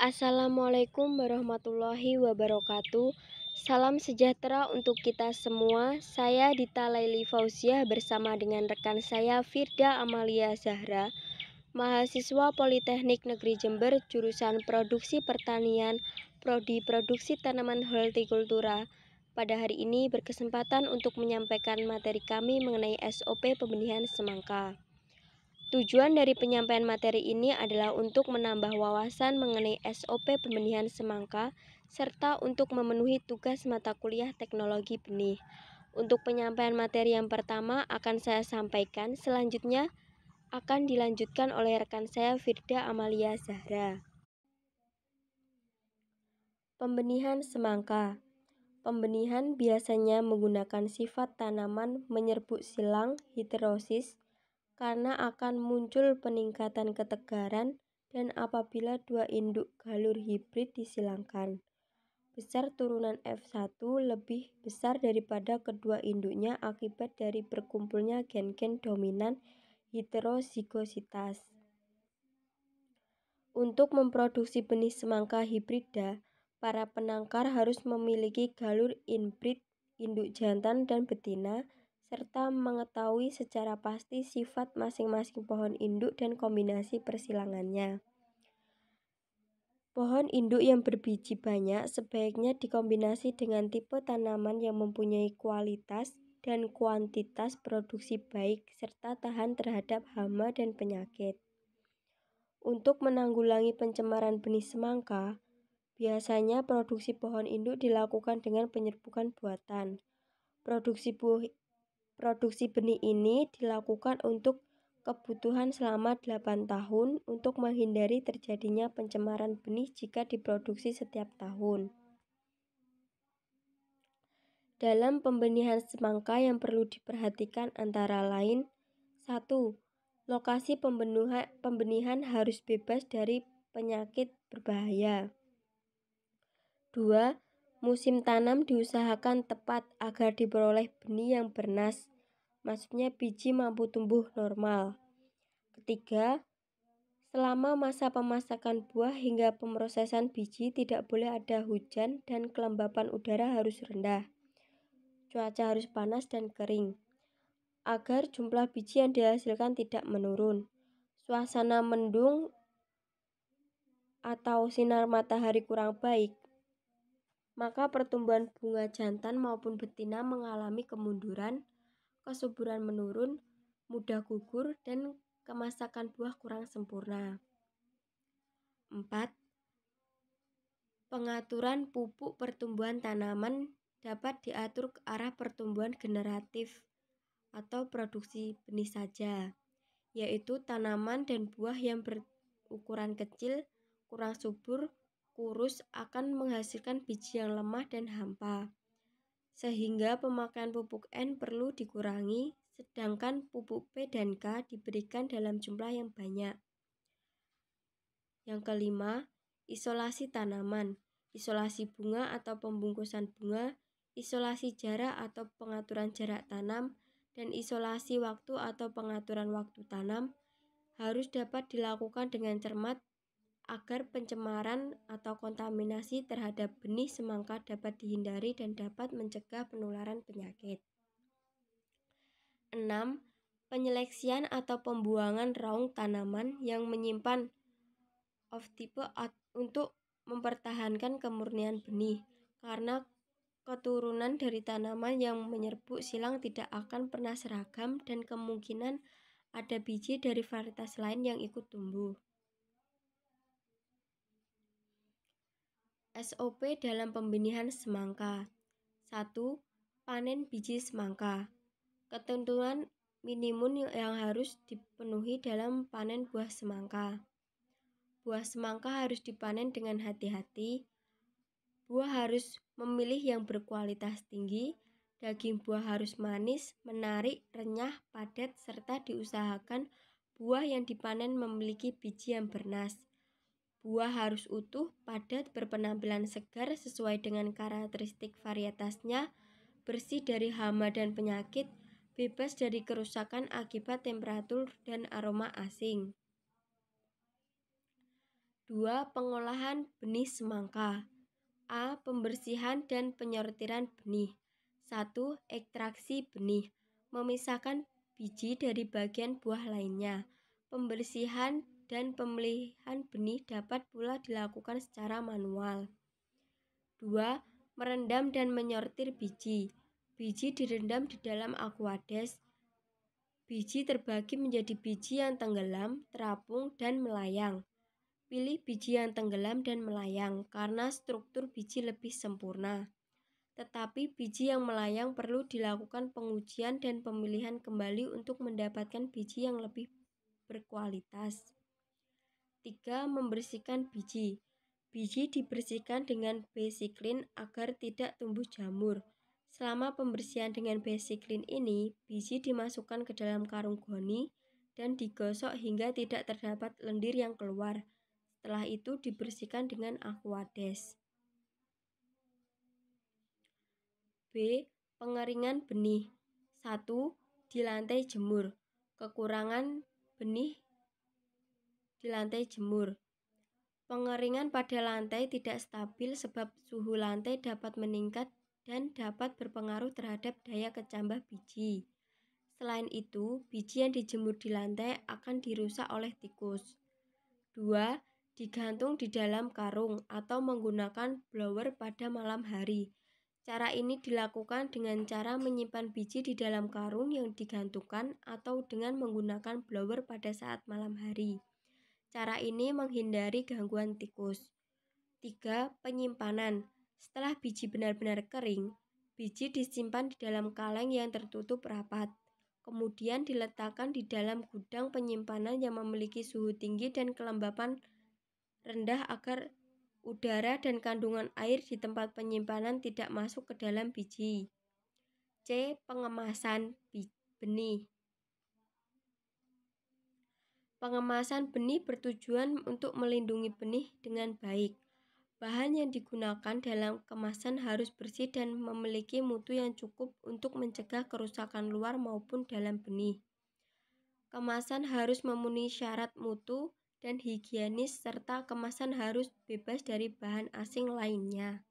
Assalamualaikum warahmatullahi wabarakatuh. Salam sejahtera untuk kita semua. Saya Dita Laili Fauziah bersama dengan rekan saya Firda Amalia Zahra, mahasiswa Politeknik Negeri Jember, jurusan Produksi Pertanian, Prodi Produksi Tanaman Hortikultura. Pada hari ini berkesempatan untuk menyampaikan materi kami mengenai SOP pembenihan semangka. Tujuan dari penyampaian materi ini adalah untuk menambah wawasan mengenai SOP pembenihan semangka serta untuk memenuhi tugas mata kuliah teknologi benih. Untuk penyampaian materi yang pertama akan saya sampaikan, selanjutnya akan dilanjutkan oleh rekan saya Firda Amalia Zahra. Pembenihan semangka. Pembenihan biasanya menggunakan sifat tanaman menyerbuk silang heterosis karena akan muncul peningkatan ketegaran dan apabila dua induk galur hibrid disilangkan. Besar turunan F1 lebih besar daripada kedua induknya akibat dari berkumpulnya gen-gen dominan heterozigositas. Untuk memproduksi benih semangka hibrida, para penangkar harus memiliki galur inbreed induk jantan dan betina serta mengetahui secara pasti sifat masing-masing pohon induk dan kombinasi persilangannya. Pohon induk yang berbiji banyak sebaiknya dikombinasi dengan tipe tanaman yang mempunyai kualitas dan kuantitas produksi baik serta tahan terhadap hama dan penyakit. Untuk menanggulangi pencemaran benih semangka, biasanya produksi pohon induk dilakukan dengan penyerbukan buatan. Produksi benih ini dilakukan untuk kebutuhan selama 8 tahun untuk menghindari terjadinya pencemaran benih jika diproduksi setiap tahun. Dalam pembenihan semangka yang perlu diperhatikan antara lain: 1. Lokasi pembenihan harus bebas dari penyakit berbahaya. 2. Musim tanam diusahakan tepat agar diperoleh benih yang bernas, maksudnya biji mampu tumbuh normal. 3. Selama masa pemasakan buah hingga pemrosesan biji tidak boleh ada hujan dan kelembapan udara harus rendah. Cuaca harus panas dan kering agar jumlah biji yang dihasilkan tidak menurun. Suasana mendung atau sinar matahari kurang baik, maka pertumbuhan bunga jantan maupun betina mengalami kemunduran, kesuburan menurun, mudah gugur, dan kemasakan buah kurang sempurna. 4. Pengaturan pupuk pertumbuhan tanaman dapat diatur ke arah pertumbuhan generatif atau produksi benih saja, yaitu tanaman dan buah yang berukuran kecil, kurang subur, kurus akan menghasilkan biji yang lemah dan hampa, sehingga pemakaian pupuk N perlu dikurangi, sedangkan pupuk P dan K diberikan dalam jumlah yang banyak. Yang kelima, isolasi tanaman, isolasi bunga atau pembungkusan bunga, isolasi jarak atau pengaturan jarak tanam, dan isolasi waktu atau pengaturan waktu tanam harus dapat dilakukan dengan cermat agar pencemaran atau kontaminasi terhadap benih semangka dapat dihindari dan dapat mencegah penularan penyakit. 6. Penyeleksian atau pembuangan raung tanaman yang menyimpan off-type untuk mempertahankan kemurnian benih, karena keturunan dari tanaman yang menyerbuk silang tidak akan pernah seragam dan kemungkinan ada biji dari varietas lain yang ikut tumbuh. SOP dalam pembenihan semangka. 1. Panen biji semangka. Ketentuan minimum yang harus dipenuhi dalam panen buah semangka. Buah semangka harus dipanen dengan hati-hati. Buah harus memilih yang berkualitas tinggi. Daging buah harus manis, menarik, renyah, padat, serta diusahakan buah yang dipanen memiliki biji yang bernas. Buah harus utuh, padat, berpenampilan segar sesuai dengan karakteristik varietasnya, bersih dari hama dan penyakit, bebas dari kerusakan akibat temperatur dan aroma asing. 2. 2. Pengolahan benih semangka. A. Pembersihan dan penyortiran benih. 1. Ekstraksi benih. Memisahkan biji dari bagian buah lainnya. Pembersihan dan pemilihan benih dapat pula dilakukan secara manual. 2. Merendam dan menyortir biji. Biji direndam di dalam Aquades. Biji terbagi menjadi biji yang tenggelam, terapung, dan melayang. Pilih biji yang tenggelam dan melayang karena struktur biji lebih sempurna. Tetapi biji yang melayang perlu dilakukan pengujian dan pemilihan kembali untuk mendapatkan biji yang lebih berkualitas. 3. Membersihkan biji. Biji dibersihkan dengan besiklin agar tidak tumbuh jamur. Selama pembersihan dengan besiklin ini, biji dimasukkan ke dalam karung goni dan digosok hingga tidak terdapat lendir yang keluar. Setelah itu dibersihkan dengan Aquades. B. Pengeringan benih. 1. Di lantai jemur. Kekurangan benih di lantai jemur. Pengeringan pada lantai tidak stabil sebab suhu lantai dapat meningkat dan dapat berpengaruh terhadap daya kecambah biji. Selain itu, biji yang dijemur di lantai akan dirusak oleh tikus. 2. Digantung di dalam karung atau menggunakan blower pada malam hari. Cara ini dilakukan dengan cara menyimpan biji di dalam karung yang digantungkan atau dengan menggunakan blower pada saat malam hari. Cara ini menghindari gangguan tikus. 3. Penyimpanan. Setelah biji benar-benar kering, biji disimpan di dalam kaleng yang tertutup rapat. Kemudian diletakkan di dalam gudang penyimpanan yang memiliki suhu tinggi dan kelembapan rendah agar udara dan kandungan air di tempat penyimpanan tidak masuk ke dalam biji. C. Pengemasan benih. Pengemasan benih bertujuan untuk melindungi benih dengan baik. Bahan yang digunakan dalam kemasan harus bersih dan memiliki mutu yang cukup untuk mencegah kerusakan luar maupun dalam benih. Kemasan harus memenuhi syarat mutu dan higienis serta kemasan harus bebas dari bahan asing lainnya.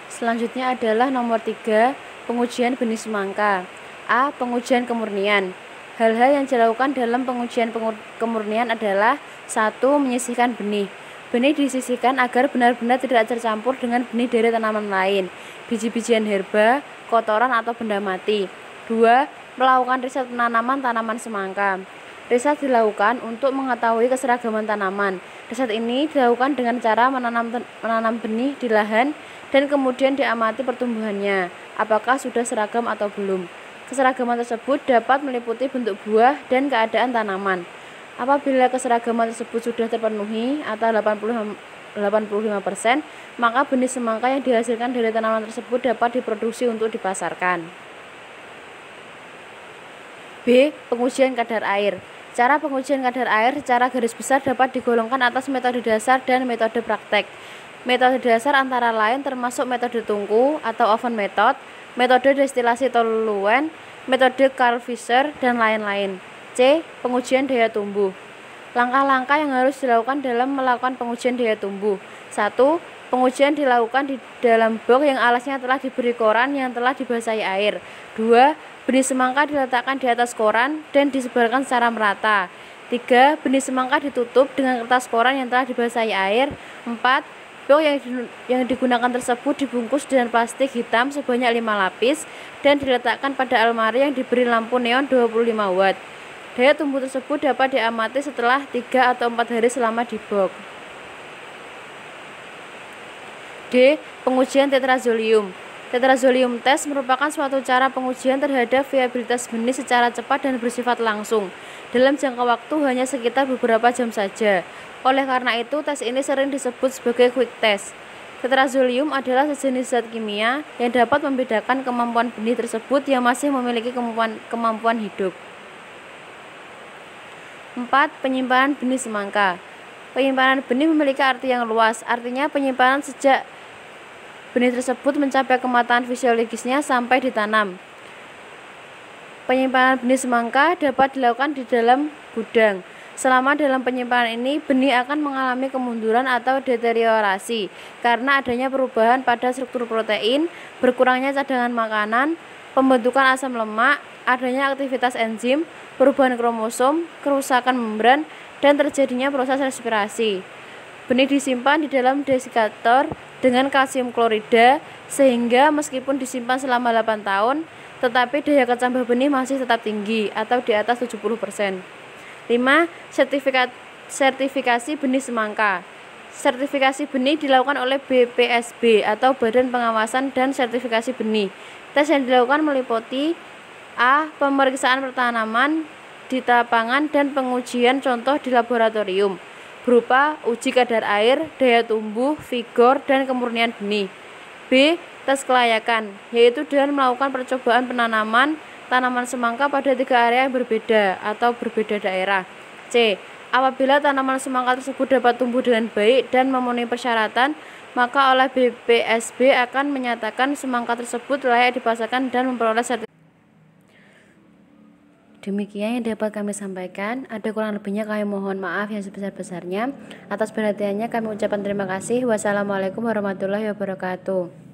Selanjutnya adalah nomor 3, pengujian benih semangka. A. Pengujian kemurnian. Hal-hal yang dilakukan dalam pengujian kemurnian adalah 1. Menyisihkan benih. Benih disisihkan agar benar-benar tidak tercampur dengan benih dari tanaman lain, biji-bijian herba, kotoran atau benda mati. 2. Melakukan riset penanaman tanaman semangka. Riset dilakukan untuk mengetahui keseragaman tanaman. Riset ini dilakukan dengan cara menanam benih di lahan dan kemudian diamati pertumbuhannya, apakah sudah seragam atau belum. Keseragaman tersebut dapat meliputi bentuk buah dan keadaan tanaman. Apabila keseragaman tersebut sudah terpenuhi atau 85%, maka benih semangka yang dihasilkan dari tanaman tersebut dapat diproduksi untuk dipasarkan. B. Pengujian kadar air. Cara pengujian kadar air secara garis besar dapat digolongkan atas metode dasar dan metode praktek. Metode dasar antara lain termasuk metode tungku atau oven method, metode destilasi toluen, metode Carl Fisher, dan lain-lain. C. Pengujian daya tumbuh. Langkah-langkah yang harus dilakukan dalam melakukan pengujian daya tumbuh. 1. Pengujian dilakukan di dalam box yang alasnya telah diberi koran yang telah dibasahi air. 2. Benih semangka diletakkan di atas koran dan disebarkan secara merata. 3. Benih semangka ditutup dengan kertas koran yang telah dibasahi air. 4. Box yang digunakan tersebut dibungkus dengan plastik hitam sebanyak 5 lapis dan diletakkan pada almari yang diberi lampu neon 25 watt. Daya tumbuh tersebut dapat diamati setelah 3 atau 4 hari selama di box. D. Pengujian tetrazolium. Tetrazolium test merupakan suatu cara pengujian terhadap viabilitas benih secara cepat dan bersifat langsung, dalam jangka waktu hanya sekitar beberapa jam saja. Oleh karena itu, tes ini sering disebut sebagai quick test. Tetrazolium adalah sejenis zat kimia yang dapat membedakan kemampuan benih tersebut yang masih memiliki kemampuan hidup. 4. Penyimpanan benih semangka. Penyimpanan benih memiliki arti yang luas, artinya penyimpanan sejak benih tersebut mencapai kematangan fisiologisnya sampai ditanam. Penyimpanan benih semangka dapat dilakukan di dalam gudang. Selama dalam penyimpanan ini, benih akan mengalami kemunduran atau deteriorasi karena adanya perubahan pada struktur protein, berkurangnya cadangan makanan, pembentukan asam lemak, adanya aktivitas enzim, perubahan kromosom, kerusakan membran, dan terjadinya proses respirasi. Benih disimpan di dalam desikator dengan kalsium klorida sehingga meskipun disimpan selama 8 tahun, tetapi daya kecambah benih masih tetap tinggi atau di atas 70%. 5. Sertifikasi benih semangka. Sertifikasi benih dilakukan oleh BPSB atau Badan Pengawasan dan Sertifikasi Benih. Tes yang dilakukan meliputi A. Pemeriksaan pertanaman di lapangan dan pengujian contoh di laboratorium berupa uji kadar air, daya tumbuh, vigor, dan kemurnian benih. B. Tes kelayakan, yaitu dengan melakukan percobaan penanaman tanaman semangka pada 3 area yang berbeda atau berbeda daerah. C. Apabila tanaman semangka tersebut dapat tumbuh dengan baik dan memenuhi persyaratan, maka oleh BPSB akan menyatakan semangka tersebut layak dipasarkan dan memperoleh sertifikasi. Demikian yang dapat kami sampaikan. Ada kurang lebihnya kami mohon maaf yang sebesar-besarnya. Atas perhatiannya kami ucapkan terima kasih. Wassalamualaikum warahmatullahi wabarakatuh.